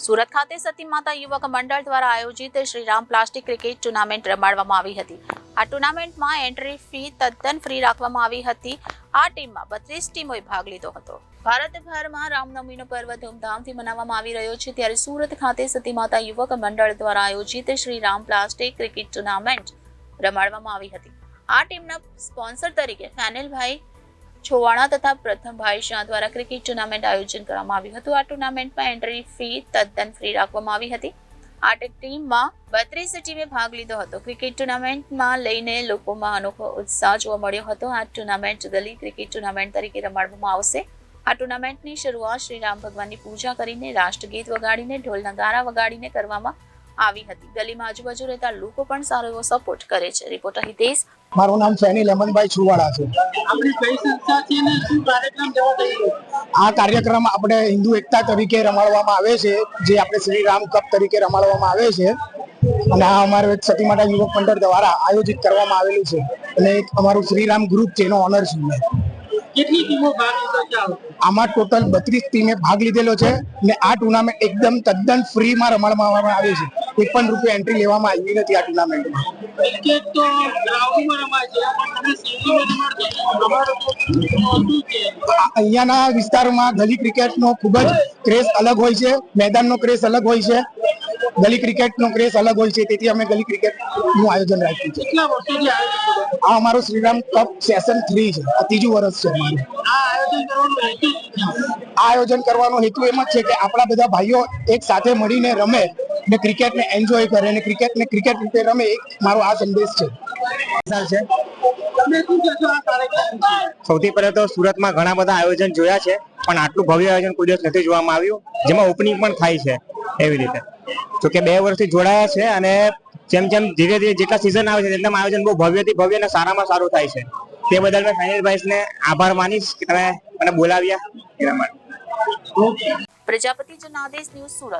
સુરત ખાતે સતી માતા યુવક મંડળ દ્વારા આયોજિત શ્રીરામ પ્લાસ્ટિક ક્રિકેટ ટુર્નામેન્ટ રમાડવામાં આવી હતી. આ ટુર્નામેન્ટમાં એન્ટ્રી ફી તદ્દન ફ્રી રાખવામાં આવી હતી. આ ટીમમાં 32 ટીમોએ ભાગ લીધો હતો. ભારતભરમાં રામનવમીનો પર્વ ધૂમધામથી મનાવવામાં આવી રહ્યો છે, ત્યારે સુરત ખાતે સતી માતા યુવક મંડળ દ્વારા આયોજિત શ્રીરામ પ્લાસ્ટિક ક્રિકેટ ટુર્નામેન્ટ રમાડવામાં આવી હતી. આ ટીમના સ્પોન્સર તરીકે ફેનિલભાઈ છોવાણા તથા પ્રથમભાઈ શાહ દ્વારા ક્રિકેટ ટુર્નામેન્ટ આયોજન કરવામાં આવ્યું હતું. આ ટુર્નામેન્ટમાં એન્ટ્રી ફી તદ્દન ફ્રી રાખવામાં આવી હતી. આ ટીમમાં 32 ટીમે ભાગ લીધો હતો. ક્રિકેટ ટુર્નામેન્ટમાં લઈને લોકોમાં અનોખો ઉત્સાહ જોવા મળ્યો હતો. આ ટુર્નામેન્ટ ગલી ક્રિકેટ ટુર્નામેન્ટ તરીકે રમાડવામાં આવશે. આ ટુર્નામેન્ટની શરૂઆત શ્રી રામ ભગવાનની પૂજા કરીને, રાષ્ટ્રગીત વગાડીને, ઢોલ નગારા વગાડીને કરવામાં આવી હતી. ગલીમાં આજુબાજુ રહેતા લોકો પણ સારો એવો સપોર્ટ કરે છે. રિપોર્ટર હિતેશ. મારું નામ ફેનિલ અમનભાઈ છુવાડા છે. આપણી કઈ સંસ્થા છે ને શું કાર્યક્રમ જવા થઈ રહ્યો? આ કાર્યક્રમ આપણે હિન્દુ એકતા તરીકે રમાડવામાં આવે છે, જે આપણે શ્રી રામ કપ તરીકે રમાડવામાં આવે છે. અને આ અમારું એક સતી માતા યુવક મંડળ દ્વારા આયોજિત કરવામાં આવેલું છે. અને એક અમારું શ્રીરામ ગ્રુપ છે, એનો ઓનર છું મેં. કેટલી ટીમો ભાગ લીધો છે? આમાં ટોટલ 32 ટીમે ભાગ લીધેલો છે. ને આ ટુર્નામેન્ટ એકદમ તદ્દન ફ્રીમાં રમાડવામાં આવે છે. 1 પણ રૂપિયા એન્ટ્રી લેવામાં આવી નથી આ ટુર્નામેન્ટમાં. ક્રિકેટ તો ગ્રાઉન્ડમાં રમાય છે, તમે શેરીમાં રમાડો છો, શું છે? અહીંયાના વિસ્તારમાં ગલી ક્રિકેટનો ખૂબ જ ક્રેઝ અલગ હોય છે, મેદાનનો ક્રેઝ અલગ હોય છે, ગલી ક્રિકેટનો ક્રેઝ અલગ હોય છે. તેથી અમે ગલી ક્રિકેટનું આયોજન રાખ્યું છે. કેટલા વર્ષોથી આયોજન કરો છો? આ અમારું શ્રીરામ કપ સેશન 3 છે. આ 3જું વર્ષ છે અમારું. આ આયોજન કરવાનો હેતુ શું છે? આ આયોજન કરવાનો હેતુ એમ જ છે કે આપણા બધા ભાઈઓ એક સાથે મળીને રમે ને ક્રિકેટને એન્જોય કરે અને ક્રિકેટને ક્રિકેટ રીતે રમે, એક મારો આ સંદેશ છે. તમે શું કહેશો આ કાર્યક્રમ વિશે? સૌથી પહેલા તો સુરતમાં ઘણા બધા આયોજન જોયા છે, પણ આટલું ભવ્ય આયોજન કોઈ દિવસ નથી જોવામાં આવ્યું, જેમાં ઓપનિંગ પણ થાય છે એવી રીતે. જો કે 2 વર્ષથી જોડાયા છે અને જેમ જેમ ધીરે ધીરે જેટલા સિઝન આવે છે તેટલા આયોજન બહુ ભવ્યથી ભવ્ય અને સારામાં સારું થાય છે. તે બદલ મેં ફેનિલભાઈને આભાર માનીશ કે તમે મને બોલાવ્યા એના માટે. પ્રજાપતિ જનાદેશ ન્યૂઝ સુરત.